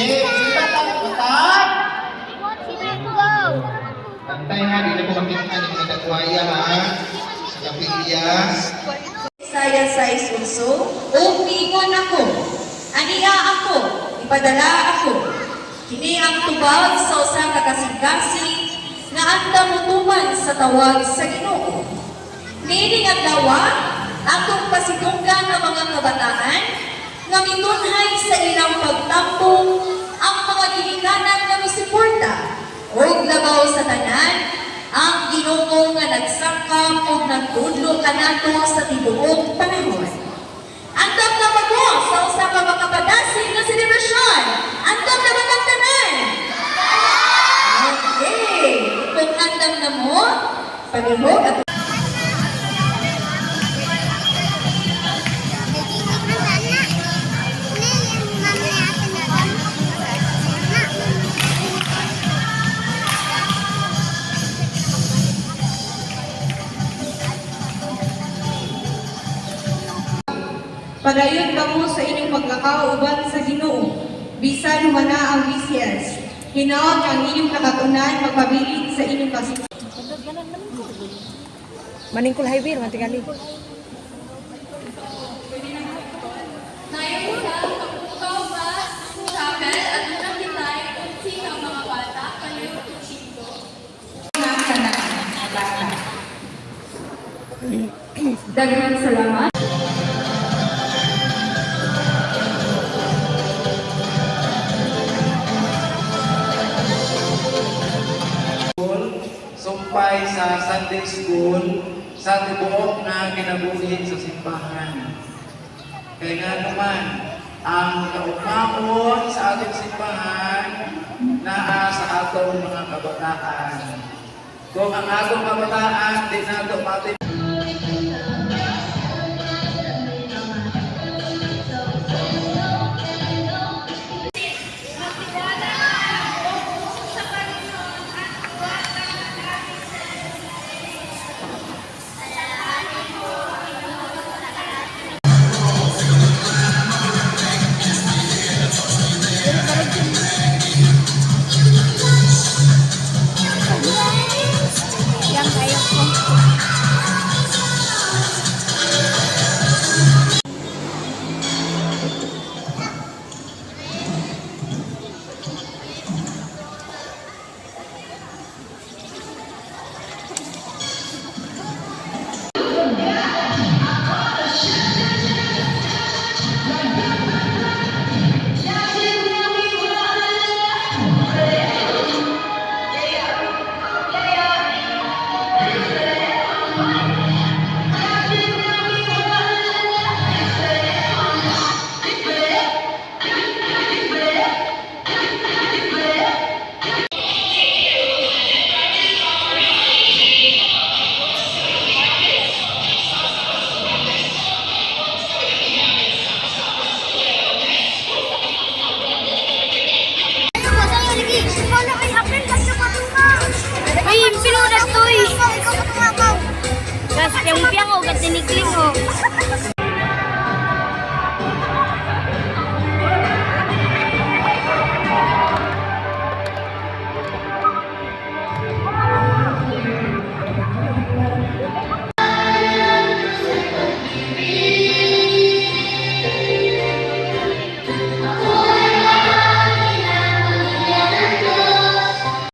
Yes, kita tayo utak. Pantay ha, di na ko makita ni nagkatwaya ha. Sa kapilya. Saya sa isulso, o pingon ako. Aniya ako, ipadala ako. Kini ang tubag sa usa ka kasing-kasing nga anda mutuman sa tawag sa Ginoo. Niining adlaw atong pasidunggan ng mga kabataan nga mitunhay sa ilang pagtampong ang mga ginikanan nga misuporta ug labaw sa tanan ang Ginoo nga nagsakop ug nagtudlo kanato sa tibuok panahon. Andam na mago sa usa ka makapadasig nga selebrasyon. Andam na ba ang tanan? Okay. Kung andam na mo, palihog at Padayon kamo sa inyong paglakaw uban sa Ginoo. Bisan humana ang bisyas. Hinaot ang inyong kakatunan magpabilig sa inyong kasikap. Maningkul highway, mantikali. Ngayon sa pagpukaw ba chapel at nakitay kung sino ang mga bata kayo chito. daghang salamat. Sumpay sa Sunday School sa tibuok na kinabuhi sa simbahan. Kaya nga naman, ang kaugmahon sa ating simbahan naa sa atong mga kabataan. Kung ang atong kabataan di nato pati Ay, pinunas to eh. Gas, piang-piang o, gat tinikling o.